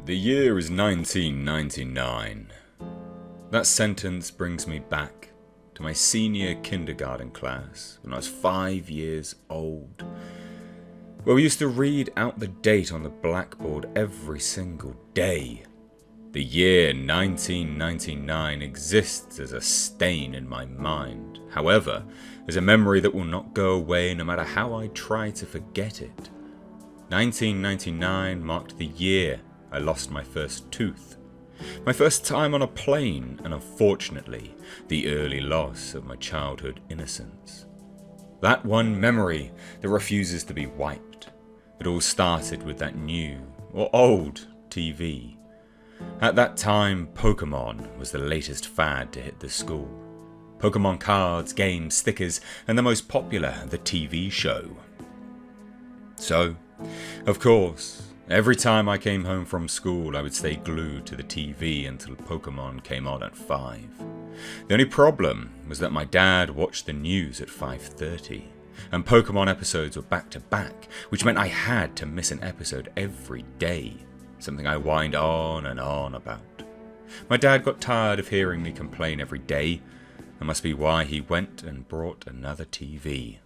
The year is 1999. That sentence brings me back to my senior kindergarten class when I was 5 years old, where we used to read out the date on the blackboard every single day. The year 1999 exists as a stain in my mind, however, as a memory that will not go away no matter how I try to forget it. 1999 marked the year I lost my first tooth, my first time on a plane, and unfortunately, the early loss of my childhood innocence. That one memory that refuses to be wiped. It all started with that new, or old, TV. At that time, Pokemon was the latest fad to hit the school. Pokemon cards, games, stickers, and the most popular, the TV show. So, of course, every time I came home from school, I would stay glued to the TV until Pokemon came on at 5. The only problem was that my dad watched the news at 5:30, and Pokemon episodes were back to back, which meant I had to miss an episode every day, something I whined on and on about. My dad got tired of hearing me complain every day. That must be why he went and brought another TV.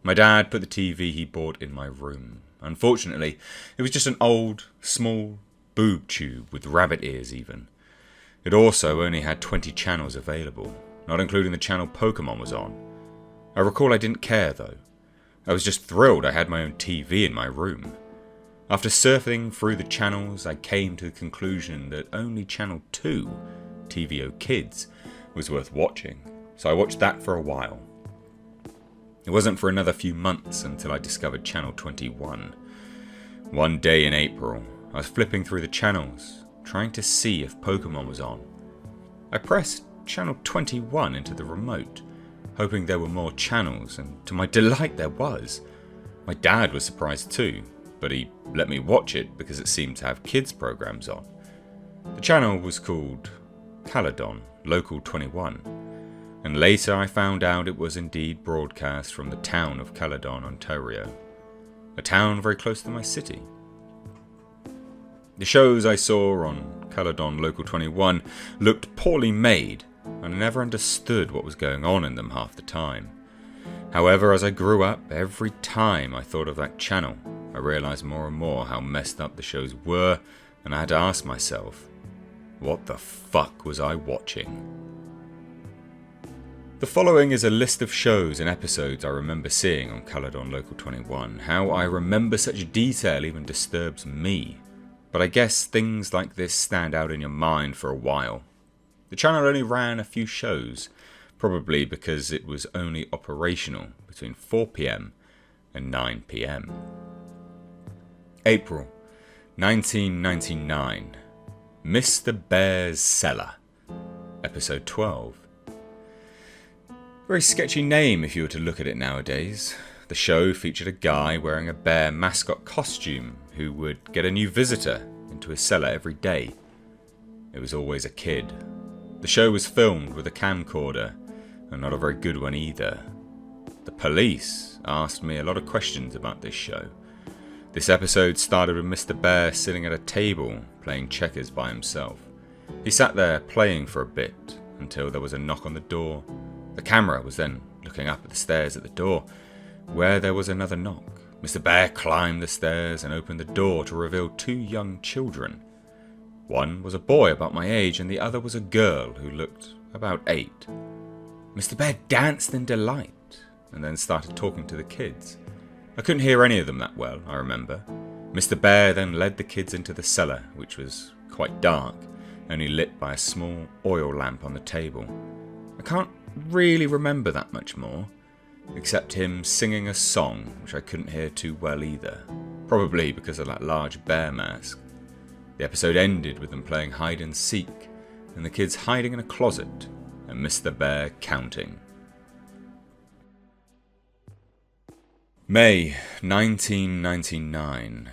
My dad put the TV he bought in my room. Unfortunately, it was just an old, small boob tube with rabbit ears even. It also only had 20 channels available, not including the channel Pokemon was on. I recall I didn't care though. I was just thrilled I had my own TV in my room. After surfing through the channels, I came to the conclusion that only channel 2, TVO Kids, was worth watching, so I watched that for a while. It wasn't for another few months until I discovered channel 21. One day in April, I was flipping through the channels, trying to see if Pokemon was on. I pressed channel 21 into the remote, hoping there were more channels, and to my delight there was. My dad was surprised too, but he let me watch it because it seemed to have kids programs on. The channel was called Caledon, Local 21. And later I found out it was indeed broadcast from the town of Caledon, Ontario, a town very close to my city. The shows I saw on Caledon Local 21 looked poorly made, and I never understood what was going on in them half the time. However, as I grew up, every time I thought of that channel, I realised more and more how messed up the shows were, and I had to ask myself, what the fuck was I watching? The following is a list of shows and episodes I remember seeing on Caledon Local 21. How I remember such detail even disturbs me. But I guess things like this stand out in your mind for a while. The channel only ran a few shows, probably because it was only operational between 4 PM and 9 PM. April 1999. Mr. Bear's Cellar. Episode 12. Very sketchy name if you were to look at it nowadays. The show featured a guy wearing a bear mascot costume who would get a new visitor into his cellar every day. It was always a kid. The show was filmed with a camcorder, and not a very good one either. The police asked me a lot of questions about this show. This episode started with Mr. Bear sitting at a table playing checkers by himself. He sat there playing for a bit until there was a knock on the door. The camera was then looking up at the stairs at the door, where there was another knock. Mr. Bear climbed the stairs and opened the door to reveal 2 young children. One was a boy about my age, and the other was a girl who looked about 8. Mr. Bear danced in delight, and then started talking to the kids. I couldn't hear any of them that well, I remember. Mr. Bear then led the kids into the cellar, which was quite dark, only lit by a small oil lamp on the table. I can't really remember that much more, except him singing a song which I couldn't hear too well either, probably because of that large bear mask. The episode ended with them playing hide and seek, and the kids hiding in a closet, and Mr. Bear counting. May 1999.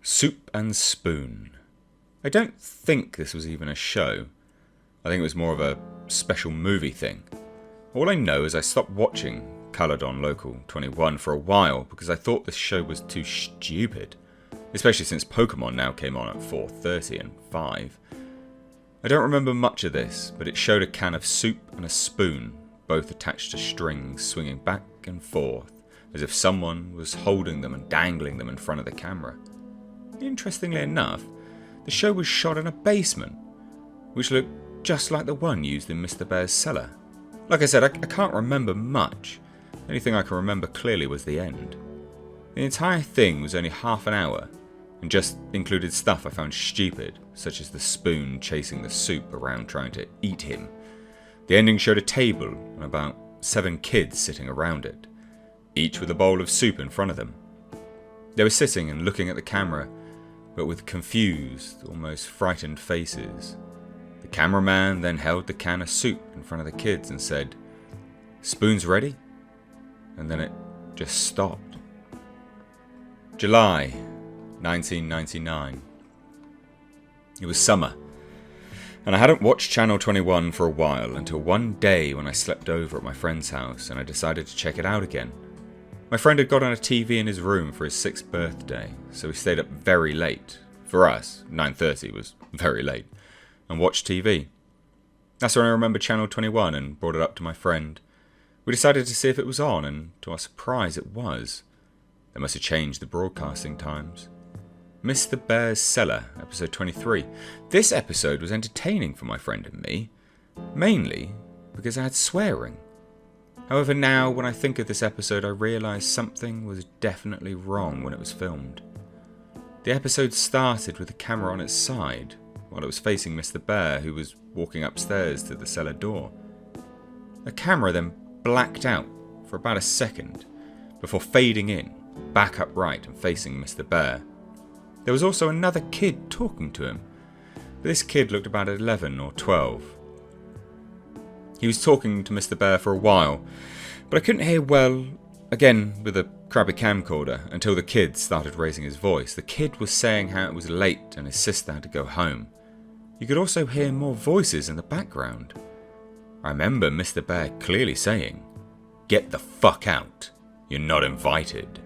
Soup and Spoon. I don't think this was even a show. I think it was more of a special movie thing. All I know is I stopped watching Caledon Local 21 for a while because I thought this show was too stupid. especially since Pokemon now came on at 4:30 and 5. I don't remember much of this, but it showed a can of soup and a spoon, both attached to strings swinging back and forth, as if someone was holding them and dangling them in front of the camera. Interestingly enough, the show was shot in a basement, which looked just like the one used in Mr. Bear's cellar. Like I said, I can't remember much. The only thing I can remember clearly was the end. The entire thing was only half an hour, and just included stuff I found stupid, such as the spoon chasing the soup around trying to eat him. The ending showed a table and about 7 kids sitting around it, each with a bowl of soup in front of them. They were sitting and looking at the camera, but with confused, almost frightened faces. The cameraman then held the can of soup in front of the kids and said, "Spoon's ready?" And then it just stopped. July 1999. It was summer, and I hadn't watched Channel 21 for a while until one day when I slept over at my friend's house and I decided to check it out again. My friend had got on a TV in his room for his 6th birthday, so we stayed up very late. For us, 9:30 was very late, and watched TV. That's when I remembered Channel 21 and brought it up to my friend. We decided to see if it was on, and to our surprise it was. They must have changed the broadcasting times. Mr. Bear's Cellar, episode 23. This episode was entertaining for my friend and me, mainly because I had swearing. However, now when I think of this episode, I realise something was definitely wrong when it was filmed. The episode started with the camera on its side, while it was facing Mr. Bear, who was walking upstairs to the cellar door. The camera then blacked out for about a second, before fading in, back upright and facing Mr. Bear. There was also another kid talking to him, but this kid looked about 11 or 12. He was talking to Mr. Bear for a while, but I couldn't hear well, again with a crappy camcorder, until the kid started raising his voice. The kid was saying how it was late and his sister had to go home. You could also hear more voices in the background. I remember Mr. Bear clearly saying, "Get the fuck out, you're not invited,"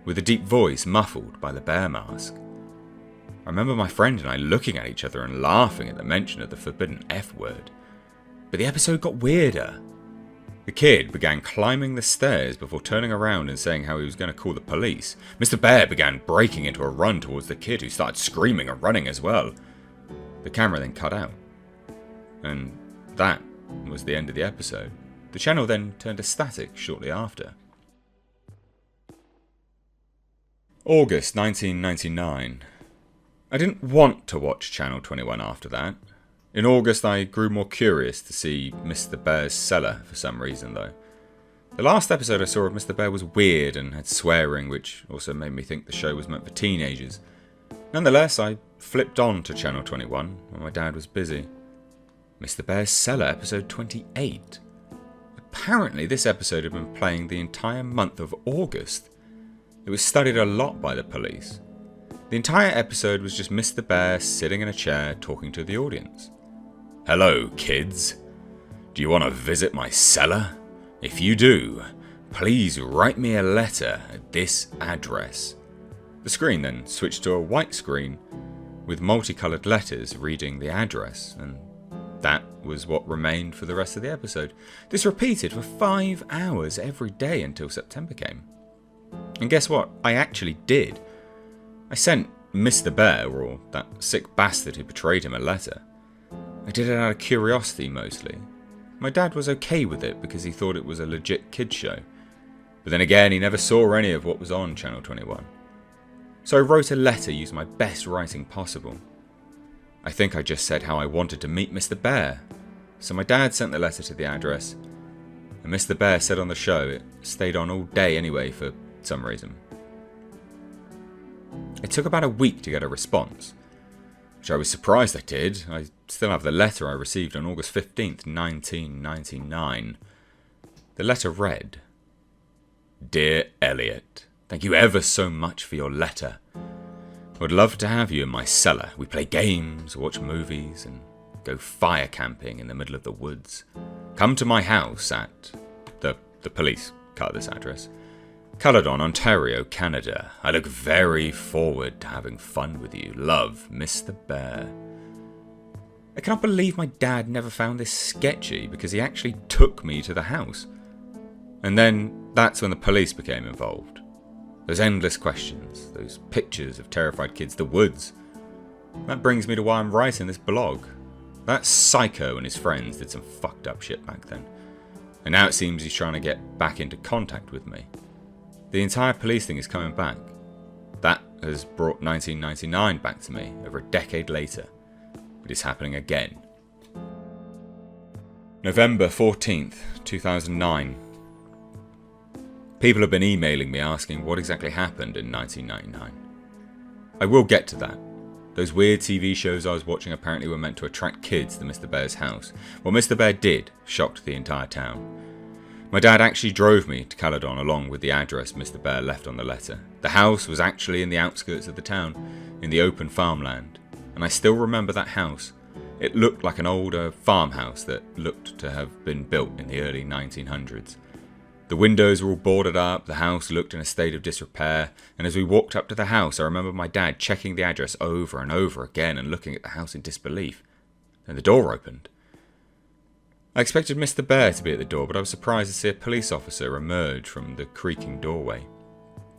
with a deep voice muffled by the bear mask. I remember my friend and I looking at each other and laughing at the mention of the forbidden F word. But the episode got weirder. The kid began climbing the stairs before turning around and saying how he was going to call the police. Mr. Bear began breaking into a run towards the kid, who started screaming and running as well. The camera then cut out. And that was the end of the episode. The channel then turned to static shortly after. August 1999. I didn't want to watch Channel 21 after that. In August I grew more curious to see Mr. Bear's Cellar for some reason though. The last episode I saw of Mr. Bear was weird and had swearing, which also made me think the show was meant for teenagers. Nonetheless, I flipped on to Channel 21 when my dad was busy. Mr. Bear's Cellar, episode 28. Apparently this episode had been playing the entire month of August. It was studied a lot by the police. The entire episode was just Mr. Bear sitting in a chair talking to the audience. "Hello, kids. Do you want to visit my cellar? If you do, please write me a letter at this address." The screen then switched to a white screen with multicoloured letters reading the address, and that was what remained for the rest of the episode. This repeated for 5 hours every day until September came. And guess what? I actually did. I sent Mr. Bear, or that sick bastard who betrayed him, a letter. I did it out of curiosity mostly. My dad was okay with it because he thought it was a legit kids show. But then again, he never saw any of what was on Channel 21. So I wrote a letter using my best writing possible. I think I just said how I wanted to meet Mr. Bear. So my dad sent the letter to the address, and Mr. Bear said on the show it stayed on all day anyway for some reason. It took about a week to get a response, which I was surprised I did. I still have the letter I received on August 15th, 1999. The letter read, "Dear Elliot, thank you ever so much for your letter. I would love to have you in my cellar. We play games, watch movies, and go fire camping in the middle of the woods. Come to my house at..." The police cut this address. Caledon, Ontario, Canada. I look very forward to having fun with you. Love, Mr. Bear. I cannot believe my dad never found this sketchy because he actually took me to the house. And then that's when the police became involved. Those endless questions, those pictures of terrified kids, the woods. That brings me to why I'm writing this blog. That psycho and his friends did some fucked up shit back then. And now it seems he's trying to get back into contact with me. The entire police thing is coming back. That has brought 1999 back to me over a decade later. It is happening again. November 14th, 2009. People have been emailing me asking what exactly happened in 1999. I will get to that. Those weird TV shows I was watching apparently were meant to attract kids to Mr. Bear's house. What Mr. Bear did shocked the entire town. My dad actually drove me to Caledon along with the address Mr. Bear left on the letter. The house was actually in the outskirts of the town, in the open farmland. And I still remember that house. It looked like an older farmhouse that looked to have been built in the early 1900s. The windows were all boarded up, the house looked in a state of disrepair, and as we walked up to the house I remember my dad checking the address over and over again and looking at the house in disbelief. Then the door opened. I expected Mr. Bear to be at the door, but I was surprised to see a police officer emerge from the creaking doorway.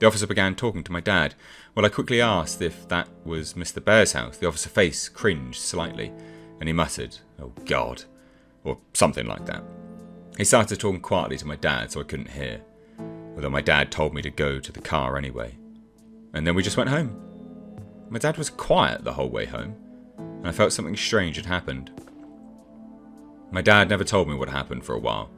The officer began talking to my dad. Well, I quickly asked if that was Mr. Bear's house. The officer's face cringed slightly, and he muttered, "Oh God," or something like that. He started talking quietly to my dad, so I couldn't hear, although my dad told me to go to the car anyway. And then we just went home. My dad was quiet the whole way home, and I felt something strange had happened. My dad never told me what happened for a while.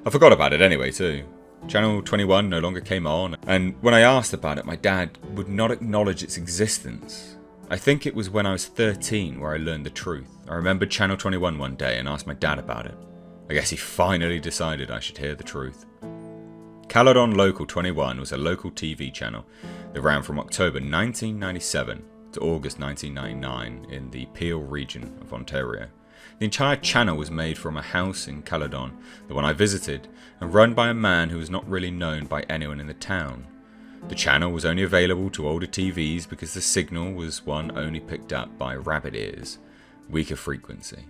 I forgot about it anyway too. Channel 21 no longer came on, and when I asked about it, my dad would not acknowledge its existence. I think it was when I was 13 where I learned the truth. I remembered Channel 21 one day and asked my dad about it. I guess he finally decided I should hear the truth. Caledon Local 21 was a local TV channel that ran from October 1997 to August 1999 in the Peel region of Ontario. The entire channel was made from a house in Caledon, the one I visited, and run by a man who was not really known by anyone in the town. The channel was only available to older TVs because the signal was one only picked up by rabbit ears, weaker frequency.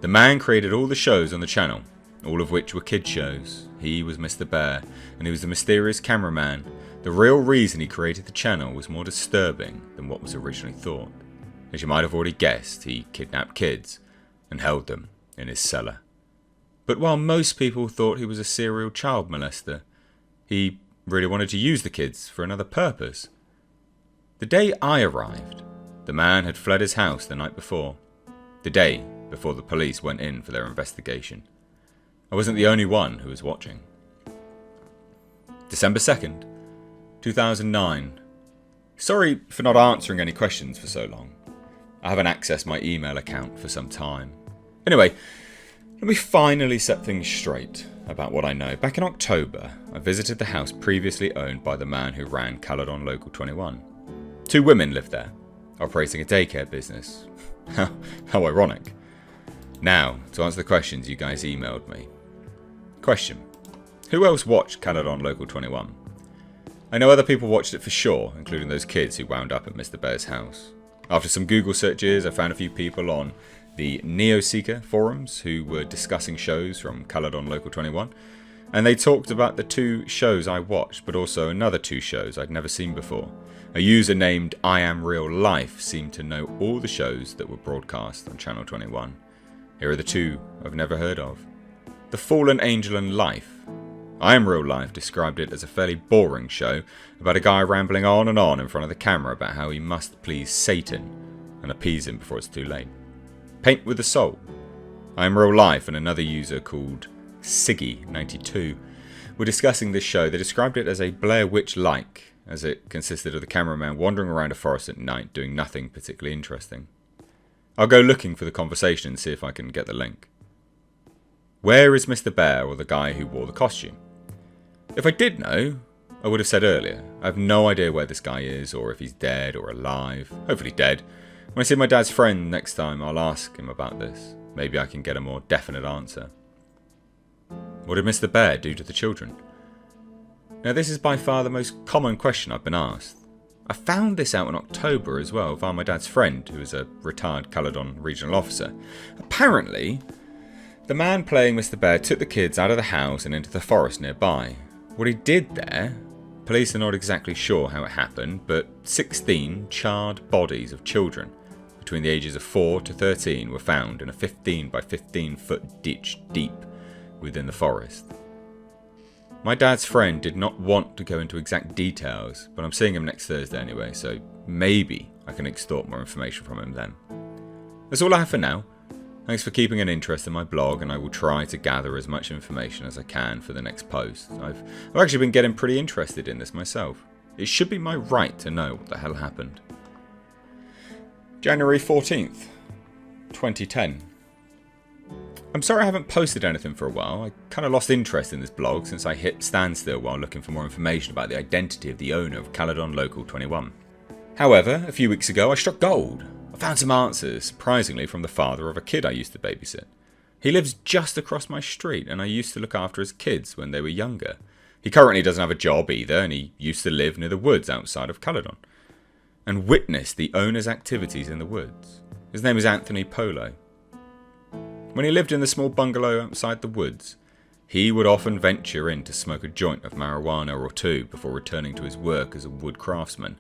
The man created all the shows on the channel, all of which were kid shows. He was Mr. Bear, and he was the mysterious cameraman. The real reason he created the channel was more disturbing than what was originally thought. As you might have already guessed, he kidnapped kids and held them in his cellar. But while most people thought he was a serial child molester, he really wanted to use the kids for another purpose. The day I arrived, the man had fled his house the night before, the day before the police went in for their investigation. I wasn't the only one who was watching. December 2nd, 2009. Sorry for not answering any questions for so long. I haven't accessed my email account for some time. Anyway, let me finally set things straight about what I know. Back in October, I visited the house previously owned by the man who ran Caledon Local 21. 2 women lived there, operating a daycare business. How ironic. Now, to answer the questions you guys emailed me. Question: who else watched Caledon Local 21? I know other people watched it for sure, including those kids who wound up at Mr. Bear's house. After some Google searches, I found a few people on the NeoSeeker forums who were discussing shows from Caledon Local 21, and they talked about the 2 shows I watched, but also another 2 shows I'd never seen before. A user named I Am Real Life seemed to know all the shows that were broadcast on Channel 21. Here are the 2 I've never heard of. The Fallen Angel and Life. I Am Real Life described it as a fairly boring show about a guy rambling on and on in front of the camera about how he must please Satan and appease him before it's too late. Paint with a Soul. I Am Real Life and another user called Siggy92 were discussing this show. They described it as a Blair Witch-like, as it consisted of the cameraman wandering around a forest at night doing nothing particularly interesting. I'll go looking for the conversation and see if I can get the link. Where is Mr. Bear, or the guy who wore the costume? If I did know, I would have said earlier. I have no idea where this guy is, or if he's dead or alive. Hopefully dead. When I see my dad's friend next time, I'll ask him about this. Maybe I can get a more definite answer. What did Mr. Bear do to the children? Now this is by far the most common question I've been asked. I found this out in October as well via my dad's friend, who is a retired Caledon regional officer. Apparently, the man playing Mr. Bear took the kids out of the house and into the forest nearby. What he did there, police are not exactly sure how it happened, but 16 charred bodies of children between the ages of 4 to 13 were found in a 15 by 15 foot ditch deep within the forest. My dad's friend did not want to go into exact details, but I'm seeing him next Thursday anyway, so maybe I can extort more information from him then. That's all I have for now. Thanks for keeping an interest in my blog, and I will try to gather as much information as I can for the next post. I've actually been getting pretty interested in this myself. It should be my right to know what the hell happened. January 14th, 2010. I'm sorry I haven't posted anything for a while. I kind of lost interest in this blog since I hit standstill while looking for more information about the identity of the owner of Caledon Local 21. However, a few weeks ago I struck gold. I found some answers, surprisingly, from the father of a kid I used to babysit. He lives just across my street, and I used to look after his kids when they were younger. He currently doesn't have a job either, and he used to live near the woods outside of Caledon, and witnessed the owner's activities in the woods. His name is Anthony Polo. When he lived in the small bungalow outside the woods, he would often venture in to smoke a joint of marijuana or two before returning to his work as a wood craftsman.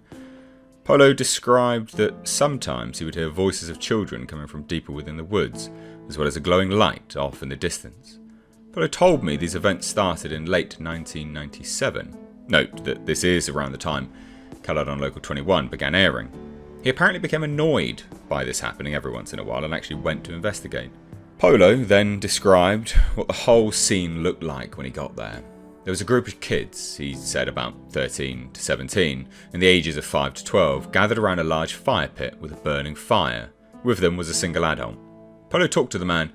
Polo described that sometimes he would hear voices of children coming from deeper within the woods, as well as a glowing light off in the distance. Polo told me these events started in late 1997. Note that this is around the time Caledon Local 21 began airing. He apparently became annoyed by this happening every once in a while and actually went to investigate. Polo then described what the whole scene looked like when he got there. There was a group of kids, he said about 13 to 17, in the ages of 5 to 12, gathered around a large fire pit with a burning fire. With them was a single adult. Polo talked to the man,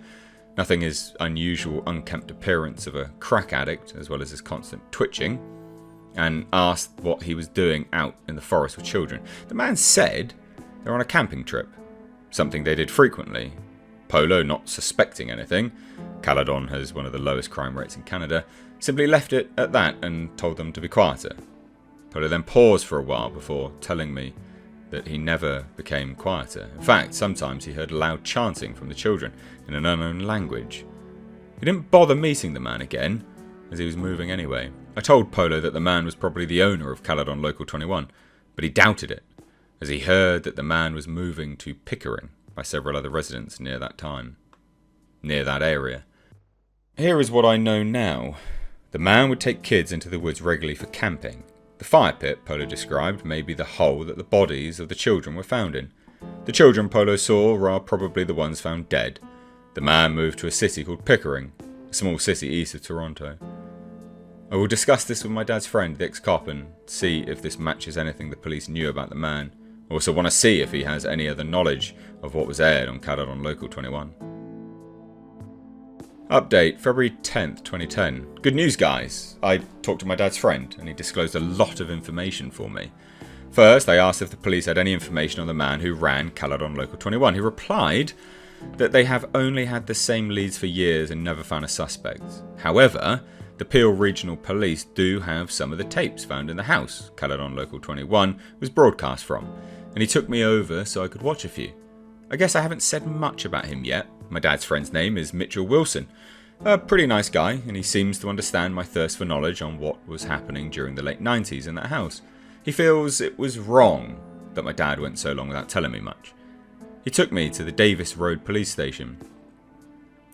nothing his unusual unkempt appearance of a crack addict, as well as his constant twitching, and asked what he was doing out in the forest with children. The man said they were on a camping trip, something they did frequently. Polo, not suspecting anything, Caledon has one of the lowest crime rates in Canada, simply left it at that and told them to be quieter. Polo then paused for a while before telling me that he never became quieter. In fact, sometimes he heard loud chanting from the children in an unknown language. He didn't bother meeting the man again, as he was moving anyway. I told Polo that the man was probably the owner of Caledon Local 21, but he doubted it, as he heard that the man was moving to Pickering by several other residents near that area. Here is what I know now. The man would take kids into the woods regularly for camping. The fire pit, Polo described, may be the hole that the bodies of the children were found in. The children Polo saw are probably the ones found dead. The man moved to a city called Pickering, a small city east of Toronto. I will discuss this with my dad's friend, the ex-cop, and see if this matches anything the police knew about the man. I also want to see if he has any other knowledge of what was aired on Caledon Local 21. Update, February 10th, 2010. Good news, guys. I talked to my dad's friend, and he disclosed a lot of information for me. First, I asked if the police had any information on the man who ran Caledon Local 21. He replied that they have only had the same leads for years and never found a suspect. However, the Peel Regional Police do have some of the tapes found in the house Caledon Local 21 was broadcast from, and he took me over so I could watch a few. I guess I haven't said much about him yet. My dad's friend's name is Mitchell Wilson. A pretty nice guy, and he seems to understand my thirst for knowledge on what was happening during the late 90s in that house. He feels it was wrong that my dad went so long without telling me much. He took me to the Davis Road police station.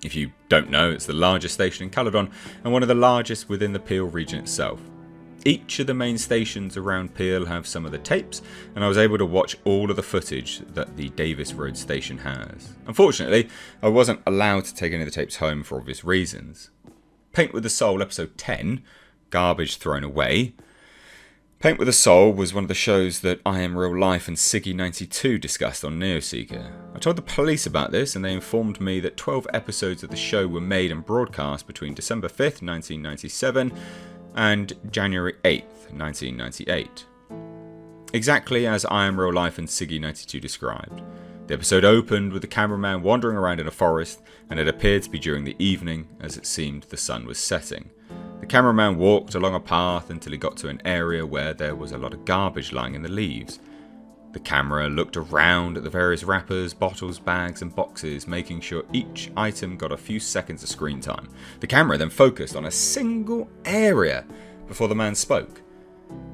If you don't know, it's the largest station in Caledon and one of the largest within the Peel region itself. Each of the main stations around Peel have some of the tapes, and I was able to watch all of the footage that the Davis Road station has. Unfortunately, I wasn't allowed to take any of the tapes home for obvious reasons. Paint with the Soul episode 10, Garbage Thrown Away. Paint with the Soul was one of the shows that I Am Real Life and Siggy92 discussed on Neoseeker. I told the police about this, and they informed me that 12 episodes of the show were made and broadcast between December 5th, 1997 and January 8th, 1998. Exactly as I Am Real Life and Siggy92 described. The episode opened with the cameraman wandering around in a forest, and it appeared to be during the evening as it seemed the sun was setting. The cameraman walked along a path until he got to an area where there was a lot of garbage lying in the leaves. The camera looked around at the various wrappers, bottles, bags and boxes, making sure each item got a few seconds of screen time. The camera then focused on a single area before the man spoke.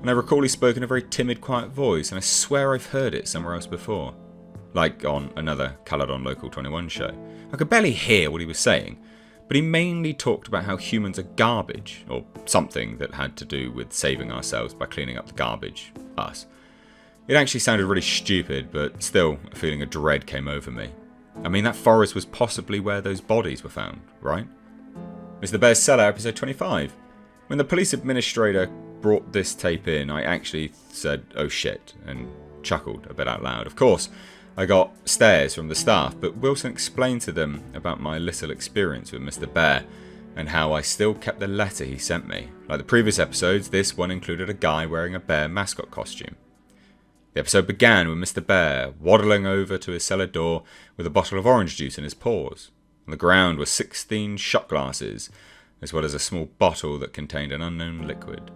And I recall he spoke in a very timid, quiet voice, and I swear I've heard it somewhere else before. Like on another Caladon Local 21 show. I could barely hear what he was saying, but he mainly talked about how humans are garbage, or something that had to do with saving ourselves by cleaning up the garbage, us. It actually sounded really stupid, but still, a feeling of dread came over me. I mean, that forest was possibly where those bodies were found, right? Mr. Bear's Cellar, episode 25. When the police administrator brought this tape in, I actually said, oh shit, and chuckled a bit out loud. Of course, I got stares from the staff, but Wilson explained to them about my little experience with Mr. Bear, and how I still kept the letter he sent me. Like the previous episodes, this one included a guy wearing a bear mascot costume. The episode began with Mr. Bear waddling over to his cellar door with a bottle of orange juice in his paws. On the ground were 16 shot glasses, as well as a small bottle that contained an unknown liquid.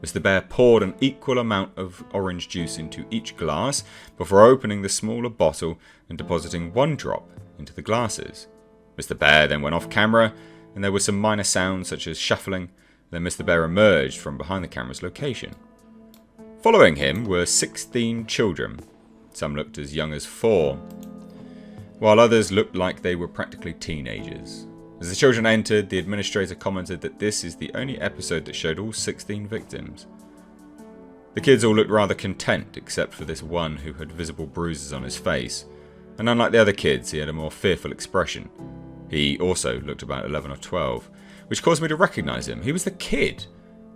Mr. Bear poured an equal amount of orange juice into each glass before opening the smaller bottle and depositing one drop into the glasses. Mr. Bear then went off camera, and there were some minor sounds such as shuffling. Then Mr. Bear emerged from behind the camera's location. Following him were 16 children. Some looked as young as 4, while others looked like they were practically teenagers. As the children entered, the administrator commented that this is the only episode that showed all 16 victims. The kids all looked rather content, except for this one who had visible bruises on his face, and unlike the other kids, he had a more fearful expression. He also looked about 11 or 12, which caused me to recognise him. He was the kid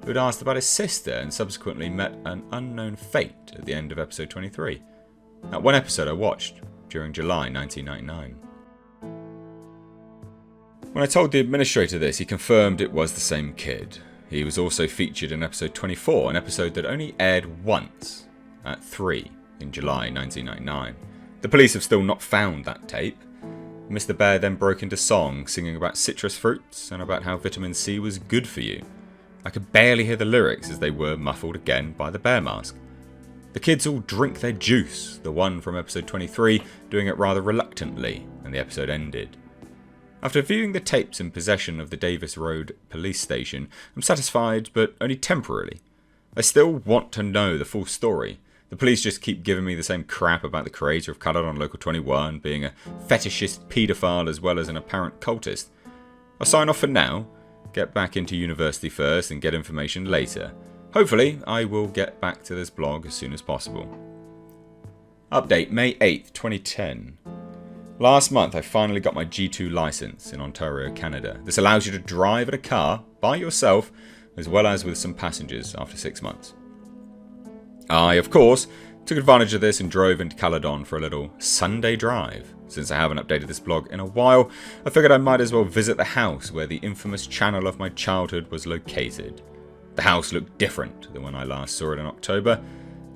who had asked about his sister and subsequently met an unknown fate at the end of episode 23. That one episode I watched during July 1999. When I told the administrator this, he confirmed it was the same kid. He was also featured in episode 24, an episode that only aired once, at 3 in July 1999. The police have still not found that tape. Mr. Bear then broke into song, singing about citrus fruits and about how vitamin C was good for you. I could barely hear the lyrics as they were muffled again by the bear mask. The kids all drink their juice, the one from episode 23 doing it rather reluctantly, and the episode ended. After viewing the tapes in possession of the Davis Road police station, I'm satisfied, but only temporarily. I still want to know the full story. The police just keep giving me the same crap about the creator of Caladon Local 21 being a fetishist paedophile as well as an apparent cultist. I'll sign off for now, get back into university first and get information later. Hopefully, I will get back to this blog as soon as possible. Update, May 8th, 2010. Last month, I finally got my G2 license in Ontario, Canada. This allows you to drive in a car by yourself as well as with some passengers after 6 months. I, of course, took advantage of this and drove into Caladon for a little Sunday drive. Since I haven't updated this blog in a while, I figured I might as well visit the house where the infamous channel of my childhood was located. The house looked different than when I last saw it in October.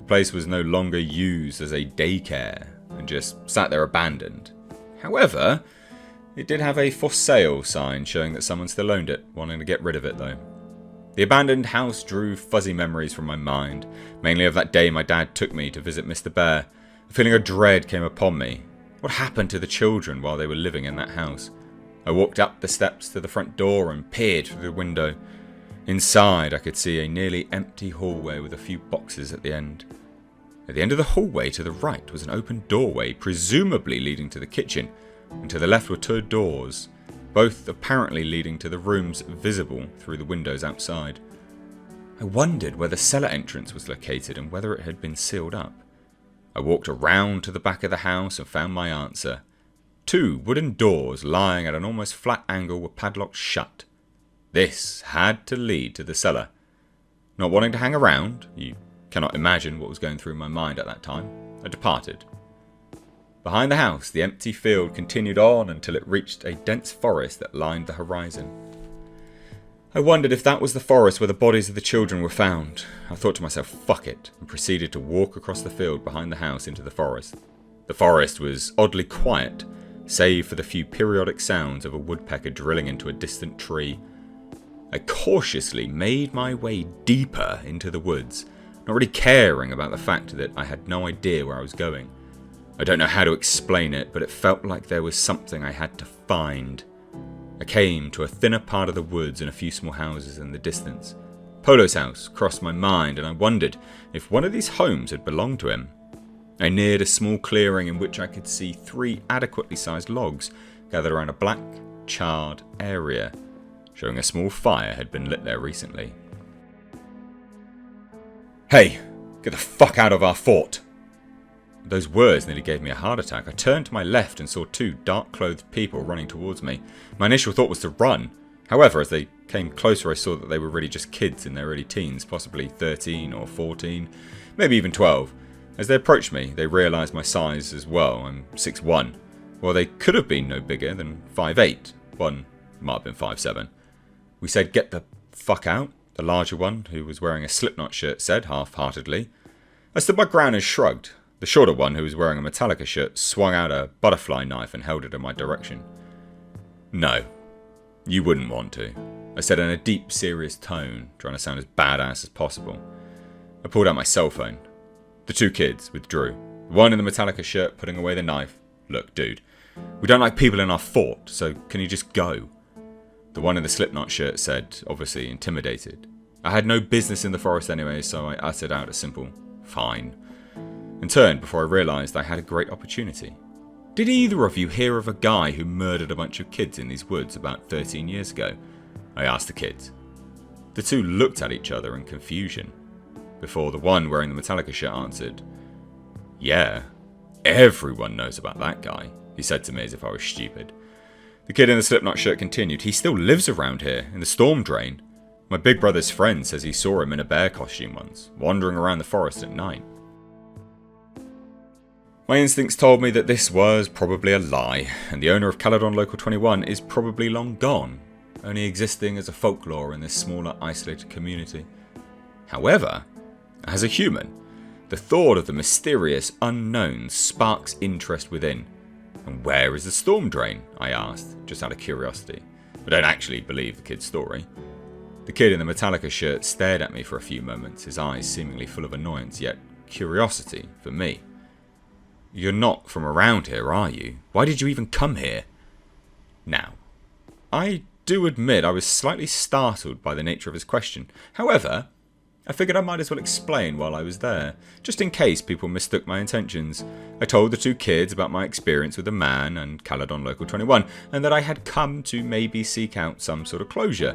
The place was no longer used as a daycare and just sat there abandoned. However, it did have a for sale sign showing that someone still owned it, wanting to get rid of it though. The abandoned house drew fuzzy memories from my mind, mainly of that day my dad took me to visit Mr. Bear. A feeling of dread came upon me. What happened to the children while they were living in that house? I walked up the steps to the front door and peered through the window. Inside, I could see a nearly empty hallway with a few boxes at the end. At the end of the hallway to the right was an open doorway, presumably leading to the kitchen, and to the left were 2 doors, both apparently leading to the rooms visible through the windows outside. I wondered where the cellar entrance was located and whether it had been sealed up. I walked around to the back of the house and found my answer. 2 wooden doors lying at an almost flat angle were padlocked shut. This had to lead to the cellar. Not wanting to hang around, you cannot imagine what was going through my mind at that time, I departed. Behind the house, the empty field continued on until it reached a dense forest that lined the horizon. I wondered if that was the forest where the bodies of the children were found. I thought to myself, fuck it, and proceeded to walk across the field behind the house into the forest. The forest was oddly quiet, save for the few periodic sounds of a woodpecker drilling into a distant tree. I cautiously made my way deeper into the woods, not really caring about the fact that I had no idea where I was going. I don't know how to explain it, but it felt like there was something I had to find. I came to a thinner part of the woods and a few small houses in the distance. Polo's house crossed my mind, and I wondered if one of these homes had belonged to him. I neared a small clearing in which I could see 3 adequately sized logs gathered around a black, charred area, showing a small fire had been lit there recently. "Hey, get the fuck out of our fort!" Those words nearly gave me a heart attack. I turned to my left and saw 2 dark-clothed people running towards me. My initial thought was to run. However, as they came closer, I saw that they were really just kids in their early teens, possibly 13 or 14, maybe even 12. As they approached me, they realised my size as well. I'm 6'1". Well, they could have been no bigger than 5'8". One might have been 5'7". We said, "Get the fuck out," the larger one, who was wearing a Slipknot shirt, said half-heartedly. I stood my ground and shrugged. The shorter one, who was wearing a Metallica shirt, swung out a butterfly knife and held it in my direction. "No, you wouldn't want to," I said in a deep, serious tone, trying to sound as badass as possible. I pulled out my cell phone. The 2 kids withdrew. The one in the Metallica shirt putting away the knife. "Look, dude, we don't like people in our fort, so can you just go?" The one in the Slipknot shirt said, obviously intimidated. I had no business in the forest anyway, so I uttered out a simple, "Fine," and turned before I realised I had a great opportunity. "Did either of you hear of a guy who murdered a bunch of kids in these woods about 13 years ago?" I asked the kids. The 2 looked at each other in confusion, before the one wearing the Metallica shirt answered, "Yeah, everyone knows about that guy," he said to me as if I was stupid. The kid in the Slipknot shirt continued, "He still lives around here, in the storm drain. My big brother's friend says he saw him in a bear costume once, wandering around the forest at night." My instincts told me that this was probably a lie, and the owner of Caledon Local 21 is probably long gone, only existing as a folklore in this smaller, isolated community. However, as a human, the thought of the mysterious unknown sparks interest within. "And where is the storm drain?" I asked, just out of curiosity. I don't actually believe the kid's story. The kid in the Metallica shirt stared at me for a few moments, his eyes seemingly full of annoyance, yet curiosity for me. "You're not from around here, are you? Why did you even come here?" Now, I do admit I was slightly startled by the nature of his question. However, I figured I might as well explain while I was there, just in case people mistook my intentions. I told the 2 kids about my experience with the man and Caledon Local 21, and that I had come to maybe seek out some sort of closure,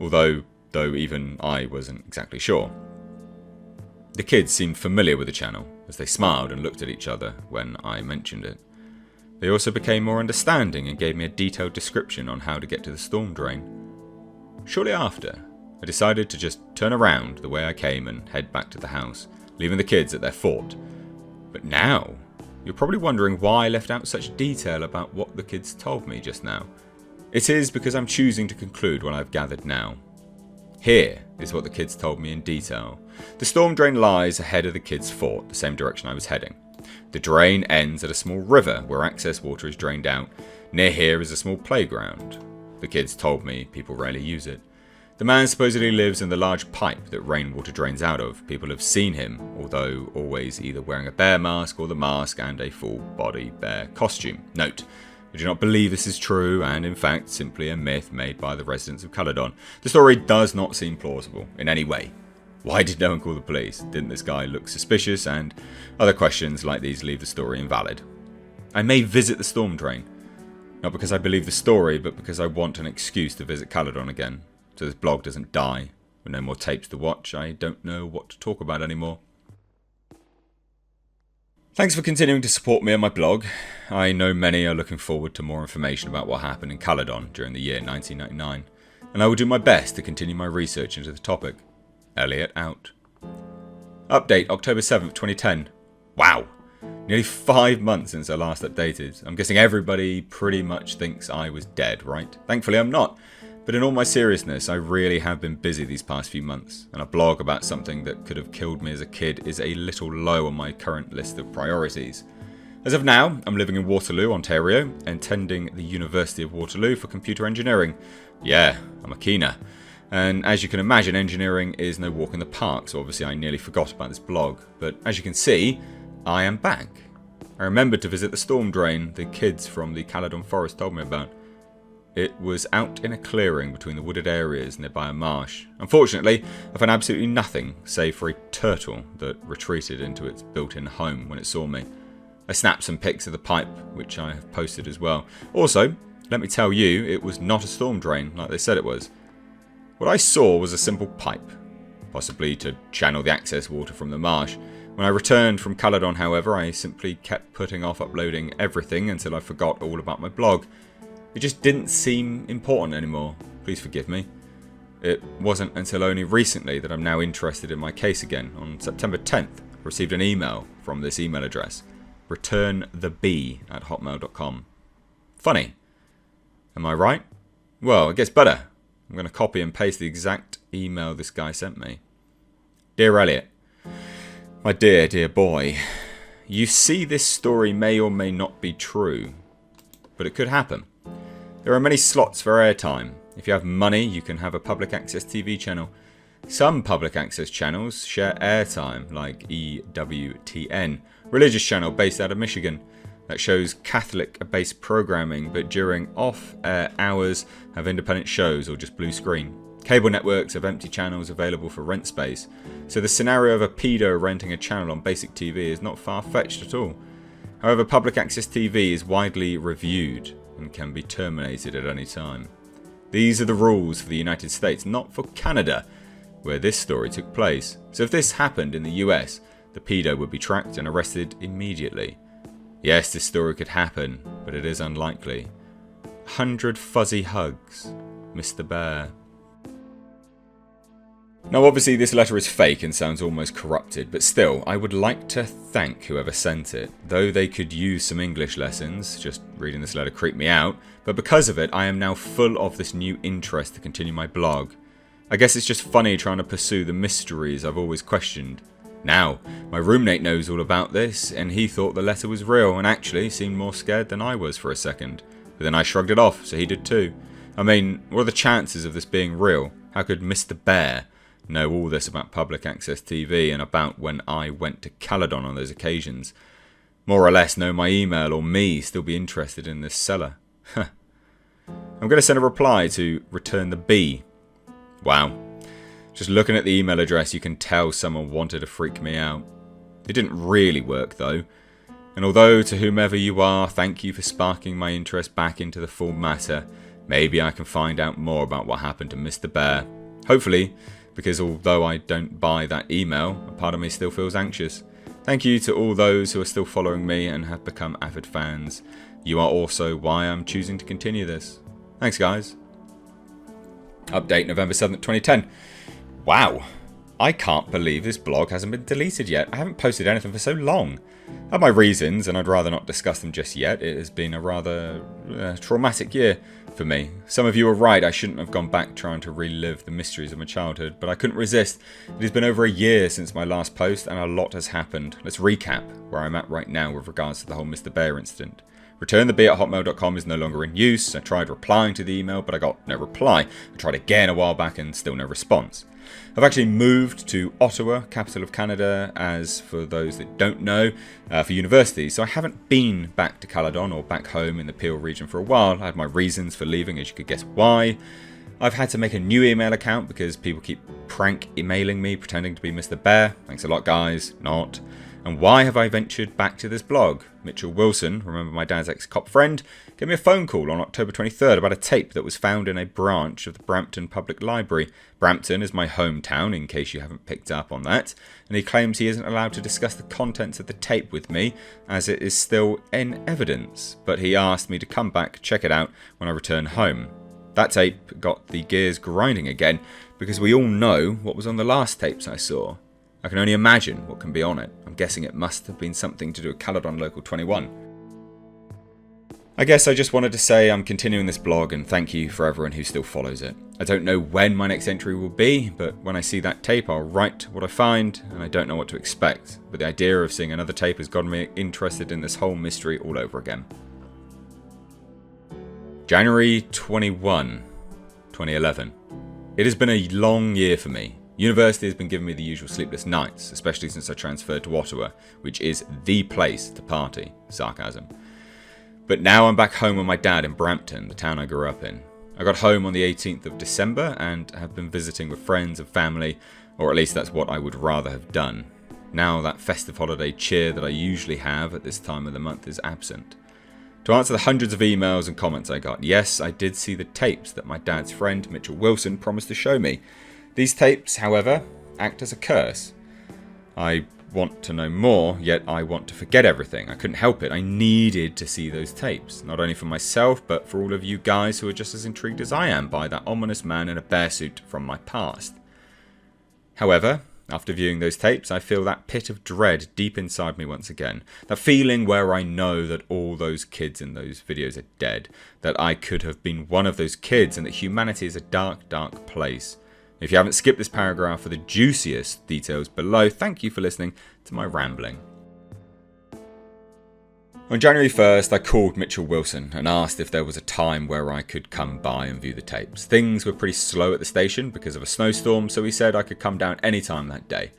though even I wasn't exactly sure. The kids seemed familiar with the channel, as they smiled and looked at each other when I mentioned it. They also became more understanding and gave me a detailed description on how to get to the storm drain. Shortly after, I decided to just turn around the way I came and head back to the house, leaving the kids at their fort. But now, you're probably wondering why I left out such detail about what the kids told me just now. It is because I'm choosing to conclude what I've gathered now. Here is what the kids told me in detail. The storm drain lies ahead of the kids' fort, the same direction I was heading. The drain ends at a small river where excess water is drained out. Near here is a small playground. The kids told me people rarely use it. The man supposedly lives in the large pipe that rainwater drains out of. People have seen him, although always either wearing a bear mask or the mask and a full-body bear costume. Note, I do not believe this is true, and in fact simply a myth made by the residents of Caledon. The story does not seem plausible in any way. Why did no one call the police? Didn't this guy look suspicious? And other questions like these leave the story invalid. I may visit the storm drain, not because I believe the story, but because I want an excuse to visit Caledon again. So this blog doesn't die. With no more tapes to watch, I don't know what to talk about anymore. Thanks for continuing to support me on my blog. I know many are looking forward to more information about what happened in Caledon during the year 1999, and I will do my best to continue my research into the topic. Elliot out. Update October 7th, 2010. Wow! Nearly 5 months since I last updated. I'm guessing everybody pretty much thinks I was dead, right? Thankfully I'm not. But in all my seriousness, I really have been busy these past few months, and a blog about something that could have killed me as a kid is a little low on my current list of priorities. As of now, I'm living in Waterloo, Ontario, and attending the University of Waterloo for computer engineering. Yeah, I'm a keener. And as you can imagine, engineering is no walk in the park, so obviously I nearly forgot about this blog. But as you can see, I am back. I remembered to visit the storm drain the kids from the Caledon Forest told me about. It was out in a clearing between the wooded areas nearby a marsh. Unfortunately, I found absolutely nothing save for a turtle that retreated into its built-in home when it saw me. I snapped some pics of the pipe, which I have posted as well. Also, let me tell you, it was not a storm drain like they said it was. What I saw was a simple pipe, possibly to channel the access water from the marsh. When I returned from Caledon, however, I simply kept putting off uploading everything until I forgot all about my blog. It just didn't seem important anymore. Please forgive me. It wasn't until only recently that I'm now interested in my case again. On September 10th, I received an email from this email address, returntheb@hotmail.com. Funny. Am I right? Well, it gets better. I'm going to copy and paste the exact email this guy sent me. Dear Elliot, my dear, dear boy, you see, this story may or may not be true, but it could happen. There are many slots for airtime. If you have money, you can have a public access TV channel. Some public access channels share airtime, like EWTN, religious channel based out of Michigan, that shows Catholic-based programming, but during off-air hours have independent shows or just blue screen. Cable networks have empty channels available for rent space, so the scenario of a pedo renting a channel on basic TV is not far-fetched at all. However, public access TV is widely reviewed and can be terminated at any time. These are the rules for the United States, not for Canada, where this story took place. So if this happened in the US, the pedo would be tracked and arrested immediately. Yes, this story could happen, but it is unlikely. 100 fuzzy hugs, Mr. Bear. Now obviously this letter is fake and sounds almost corrupted, but still, I would like to thank whoever sent it. Though they could use some English lessons, just reading this letter creeped me out, but because of it I am now full of this new interest to continue my blog. I guess it's just funny trying to pursue the mysteries I've always questioned. Now, my roommate knows all about this, and he thought the letter was real, and actually seemed more scared than I was for a second. But then I shrugged it off, so he did too. I mean, what are the chances of this being real? How could Mr. Bear know all this about public access TV and about when I went to Caledon on those occasions? More or less know my email or me still be interested in this Cellar? I'm going to send a reply to return the B. Wow. Just looking at the email address, you can tell someone wanted to freak me out. It didn't really work though. And although to whomever you are, thank you for sparking my interest back into the full matter, maybe I can find out more about what happened to Mr. Bear. Hopefully, because although I don't buy that email, a part of me still feels anxious. Thank you to all those who are still following me and have become avid fans. You are also why I'm choosing to continue this. Thanks guys. Update November 7th, 2010. Wow, I can't believe this blog hasn't been deleted yet. I haven't posted anything for so long. I have my reasons, and I'd rather not discuss them just yet. It has been a rather traumatic year for me. Some of you are right, I shouldn't have gone back trying to relive the mysteries of my childhood, but I couldn't resist. It has been over a year since my last post, and a lot has happened. Let's recap where I'm at right now with regards to the whole Mr. Bear incident. Returntheb@hotmail.com is no longer in use. I tried replying to the email, but I got no reply. I tried again a while back and still no response. I've actually moved to Ottawa, capital of Canada, as for those that don't know, for university. So I haven't been back to Caledon or back home in the Peel region for a while. I had my reasons for leaving, as you could guess why. I've had to make a new email account because people keep prank emailing me pretending to be Mr. Bear. Thanks a lot guys, not. And why have I ventured back to this blog? Mitchell Wilson, remember my dad's ex-cop friend, gave me a phone call on October 23rd about a tape that was found in a branch of the Brampton Public Library. Brampton is my hometown, in case you haven't picked up on that, and he claims he isn't allowed to discuss the contents of the tape with me, as it is still in evidence, but he asked me to come back, check it out, when I return home. That tape got the gears grinding again, because we all know what was on the last tapes I saw. I can only imagine what can be on it. I'm guessing it must have been something to do with Caledon Local 21. I guess I just wanted to say I'm continuing this blog and thank you for everyone who still follows it. I don't know when my next entry will be, but when I see that tape I'll write what I find, and I don't know what to expect, but the idea of seeing another tape has gotten me interested in this whole mystery all over again. January 21, 2011. It has been a long year for me. University has been giving me the usual sleepless nights, especially since I transferred to Ottawa, which is the place to party. Sarcasm. But now I'm back home with my dad in Brampton, the town I grew up in. I got home on the 18th of December and have been visiting with friends and family, or at least that's what I would rather have done. Now that festive holiday cheer that I usually have at this time of the month is absent. To answer the hundreds of emails and comments I got, yes, I did see the tapes that my dad's friend Mitchell Wilson promised to show me. These tapes, however, act as a curse. I want to know more, yet I want to forget everything. I couldn't help it. I needed to see those tapes, not only for myself, but for all of you guys who are just as intrigued as I am by that ominous man in a bear suit from my past. However, after viewing those tapes, I feel that pit of dread deep inside me once again. That feeling where I know that all those kids in those videos are dead, that I could have been one of those kids, and that humanity is a dark, dark place. If you haven't skipped this paragraph for the juiciest details below, thank you for listening to my rambling. On January 1st, I called Mitchell Wilson and asked if there was a time where I could come by and view the tapes. Things were pretty slow at the station because of a snowstorm, so he said I could come down any time that day.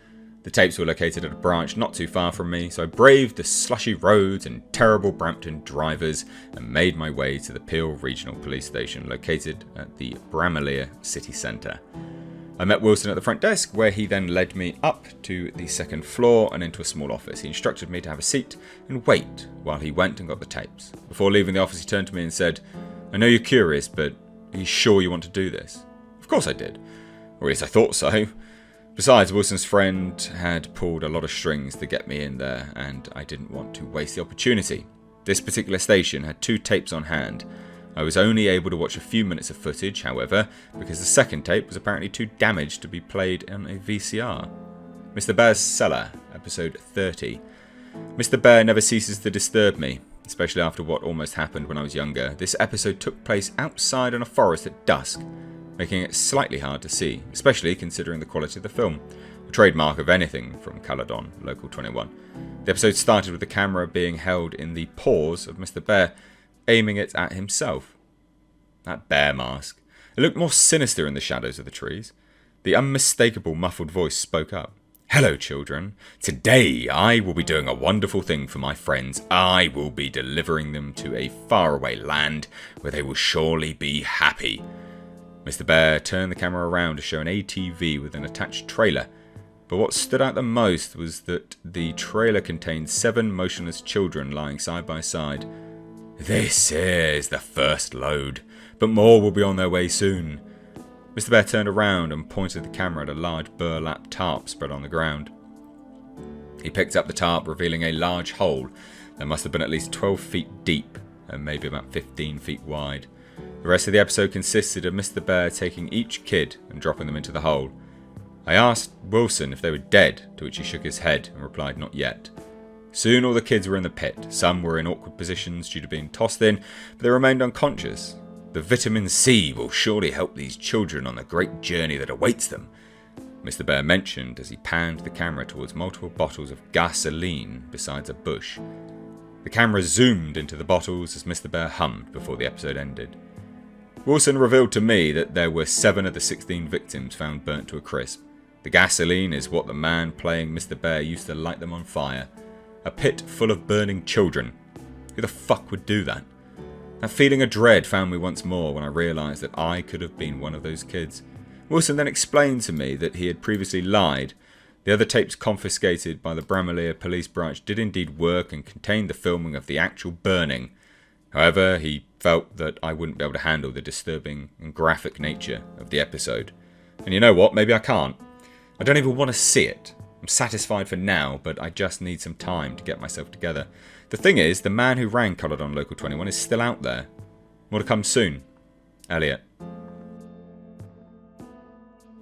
The tapes were located at a branch not too far from me, so I braved the slushy roads and terrible Brampton drivers and made my way to the Peel Regional Police Station located at the Bramalea City Centre. I met Wilson at the front desk, where he then led me up to the second floor and into a small office. He instructed me to have a seat and wait while he went and got the tapes. Before leaving the office, he turned to me and said, "I know you're curious, but are you sure you want to do this?" Of course I did. Or at least I thought so. Besides, Wilson's friend had pulled a lot of strings to get me in there, and I didn't want to waste the opportunity. This particular station had 2 tapes on hand. I was only able to watch a few minutes of footage, however, because the second tape was apparently too damaged to be played on a VCR. Mr. Bear's Cellar, episode 30. Mr. Bear never ceases to disturb me, especially after what almost happened when I was younger. This episode took place outside in a forest at dusk, making it slightly hard to see, especially considering the quality of the film. A trademark of anything from Caledon, Local 21. The episode started with the camera being held in the paws of Mr. Bear, aiming it at himself. That bear mask. It looked more sinister in the shadows of the trees. The unmistakable muffled voice spoke up. "Hello, children. Today I will be doing a wonderful thing for my friends. I will be delivering them to a faraway land where they will surely be happy." Mr. Bear turned the camera around to show an ATV with an attached trailer. But what stood out the most was that the trailer contained 7 motionless children lying side by side. "This is the first load, but more will be on their way soon." Mr. Bear turned around and pointed the camera at a large burlap tarp spread on the ground. He picked up the tarp, revealing a large hole that must have been at least 12 feet deep and maybe about 15 feet wide. The rest of the episode consisted of Mr. Bear taking each kid and dropping them into the hole. I asked Wilson if they were dead, to which he shook his head and replied not yet. Soon all the kids were in the pit. Some were in awkward positions due to being tossed in, but they remained unconscious. The vitamin C will surely help these children on the great journey that awaits them, Mr. Bear mentioned as he panned the camera towards multiple bottles of gasoline beside a bush. The camera zoomed into the bottles as Mr. Bear hummed before the episode ended. Wilson revealed to me that there were 7 of the 16 victims found burnt to a crisp. The gasoline is what the man playing Mr. Bear used to light them on fire. A pit full of burning children. Who the fuck would do that? That feeling of dread found me once more when I realised that I could have been one of those kids. Wilson then explained to me that he had previously lied. The other tapes confiscated by the Bramalea police branch did indeed work and contained the filming of the actual burning. However, he felt that I wouldn't be able to handle the disturbing and graphic nature of the episode. And you know what? Maybe I can't. I don't even want to see it. I'm satisfied for now, but I just need some time to get myself together. The thing is, the man who ran Caledon Local 21 is still out there. More to come soon. Elliot.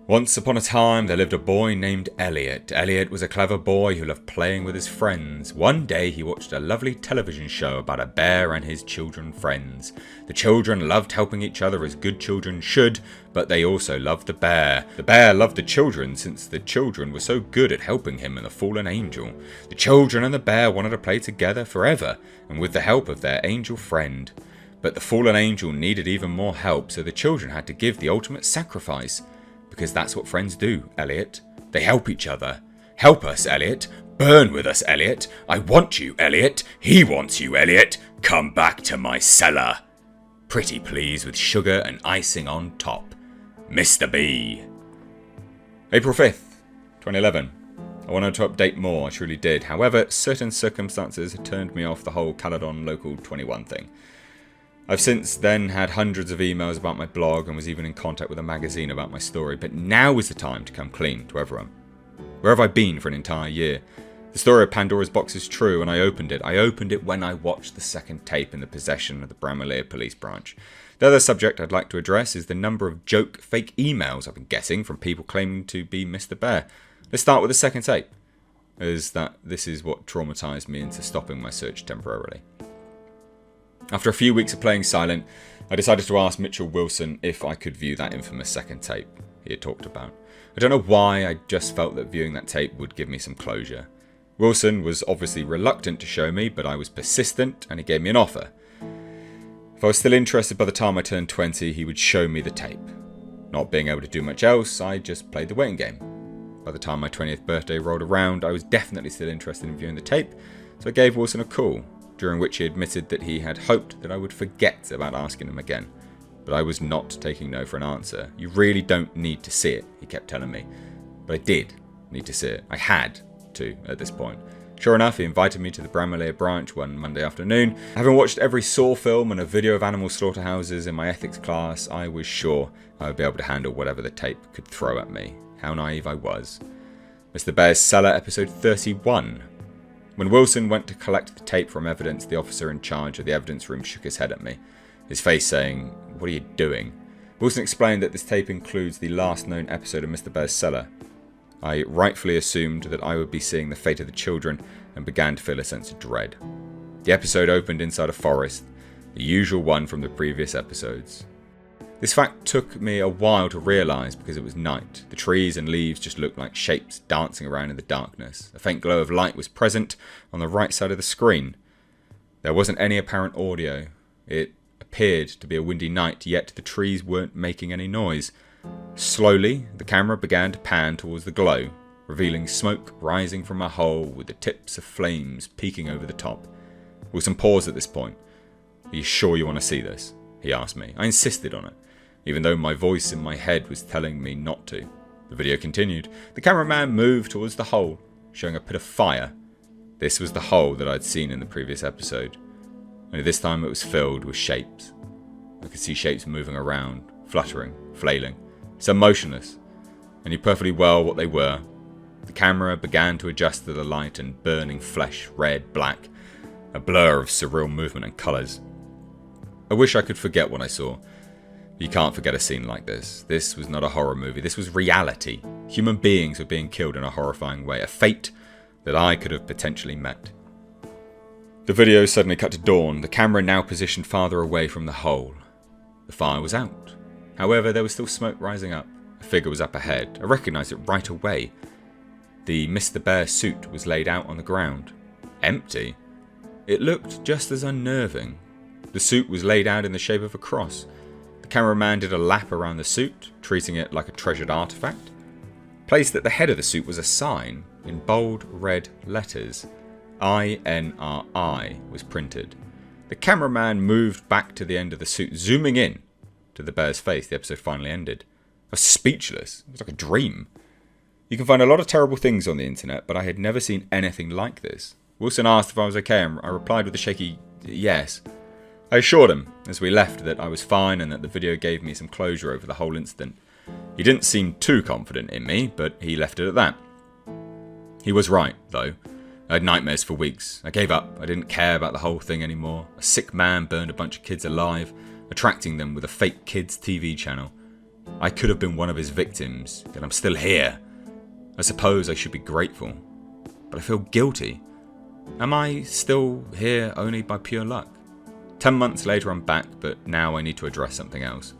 Once upon a time, there lived a boy named Elliot. Elliot was a clever boy who loved playing with his friends. One day, he watched a lovely television show about a bear and his children friends. The children loved helping each other as good children should, but they also loved the bear. The bear loved the children since the children were so good at helping him and the fallen angel. The children and the bear wanted to play together forever, and with the help of their angel friend. But the fallen angel needed even more help, so the children had to give the ultimate sacrifice. Because that's what friends do, Elliot. They help each other. Help us, Elliot. Burn with us, Elliot. I want you, Elliot. He wants you, Elliot. Come back to my cellar. Pretty please with sugar and icing on top. Mr. B. April 5th, 2011. I wanted to update more, I truly did. However, certain circumstances had turned me off the whole Caledon Local 21 thing. I've since then had hundreds of emails about my blog and was even in contact with a magazine about my story, but now is the time to come clean to everyone. Where have I been for an entire year? The story of Pandora's box is true, and I opened it. I opened it when I watched the second tape in the possession of the Bramley Police Branch. The other subject I'd like to address is the number of joke fake emails I've been getting from people claiming to be Mr. Bear. Let's start with the second tape, as this is what traumatised me into stopping my search temporarily. After a few weeks of playing silent, I decided to ask Mitchell Wilson if I could view that infamous second tape he had talked about. I don't know why, I just felt that viewing that tape would give me some closure. Wilson was obviously reluctant to show me, but I was persistent and he gave me an offer. If I was still interested by the time I turned 20, he would show me the tape. Not being able to do much else, I just played the waiting game. By the time my 20th birthday rolled around, I was definitely still interested in viewing the tape, so I gave Wilson a call, during which he admitted that he had hoped that I would forget about asking him again. But I was not taking no for an answer. You really don't need to see it, he kept telling me. But I did need to see it. I had to at this point. Sure enough, he invited me to the Bramley branch one Monday afternoon. Having watched every Saw film and a video of animal slaughterhouses in my ethics class, I was sure I would be able to handle whatever the tape could throw at me. How naive I was. Mr. Bear's Cellar, episode 31. When Wilson went to collect the tape from evidence, the officer in charge of the evidence room shook his head at me, his face saying, "What are you doing?" Wilson explained that this tape includes the last known episode of Mr. Bear's Cellar. I rightfully assumed that I would be seeing the fate of the children and began to feel a sense of dread. The episode opened inside a forest, the usual one from the previous episodes. This fact took me a while to realise because it was night. The trees and leaves just looked like shapes dancing around in the darkness. A faint glow of light was present on the right side of the screen. There wasn't any apparent audio. It appeared to be a windy night, yet the trees weren't making any noise. Slowly, the camera began to pan towards the glow, revealing smoke rising from a hole with the tips of flames peeking over the top. Wilson paused at this point. "Are you sure you want to see this?" he asked me. I insisted on it, even though my voice in my head was telling me not to. The video continued. The cameraman moved towards the hole, showing a pit of fire. This was the hole that I'd seen in the previous episode. Only this time it was filled with shapes. I could see shapes moving around, fluttering, flailing, some motionless. I knew perfectly well what they were. The camera began to adjust to the light and burning flesh, red, black, a blur of surreal movement and colours. I wish I could forget what I saw. You can't forget a scene like this. This was not a horror movie. This was reality. Human beings were being killed in a horrifying way. A fate that I could have potentially met. The video suddenly cut to dawn. The camera now positioned farther away from the hole. The fire was out. However, there was still smoke rising up. A figure was up ahead. I recognised it right away. The Mr. Bear suit was laid out on the ground. Empty. It looked just as unnerving. The suit was laid out in the shape of a cross. The cameraman did a lap around the suit, treating it like a treasured artifact. Placed at the head of the suit was a sign in bold red letters. INRI was printed. The cameraman moved back to the end of the suit, zooming in to the bear's face. The episode finally ended. I was speechless. It was like a dream. You can find a lot of terrible things on the internet, but I had never seen anything like this. Wilson asked if I was okay, and I replied with a shaky yes. I assured him, as we left, that I was fine and that the video gave me some closure over the whole incident. He didn't seem too confident in me, but he left it at that. He was right, though. I had nightmares for weeks. I gave up. I didn't care about the whole thing anymore. A sick man burned a bunch of kids alive, attracting them with a fake kids' TV channel. I could have been one of his victims, yet I'm still here. I suppose I should be grateful, but I feel guilty. Am I still here only by pure luck? 10 months later I'm back, but now I need to address something else.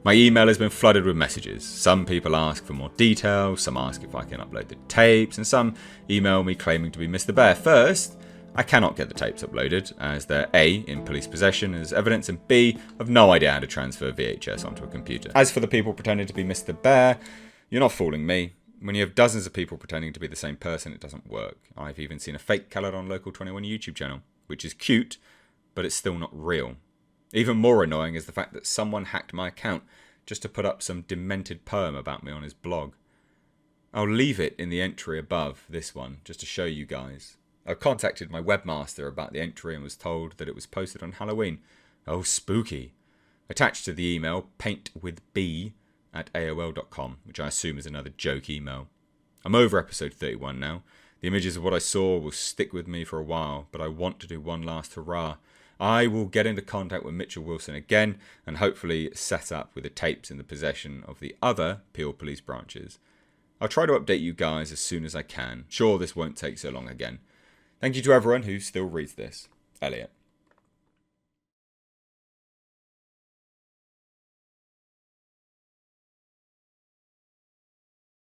My email has been flooded with messages. Some people ask for more details, some ask if I can upload the tapes, and some email me claiming to be Mr. Bear. First, I cannot get the tapes uploaded, as they're A, in police possession as evidence, and B, I've no idea how to transfer VHS onto a computer. As for the people pretending to be Mr. Bear, you're not fooling me. When you have dozens of people pretending to be the same person, it doesn't work. I've even seen a fake Cellar Local 21 YouTube channel, which is cute, but it's still not real. Even more annoying is the fact that someone hacked my account just to put up some demented poem about me on his blog. I'll leave it in the entry above this one, just to show you guys. I contacted my webmaster about the entry and was told that it was posted on Halloween. Oh, spooky. Attached to the email, paintwithb@aol.com, which I assume is another joke email. I'm over episode 31 now. The images of what I saw will stick with me for a while, but I want to do one last hurrah. I will get into contact with Mitchell Wilson again and hopefully set up with the tapes in the possession of the other Peel police branches. I'll try to update you guys as soon as I can. Sure, this won't take so long again. Thank you to everyone who still reads this. Elliot.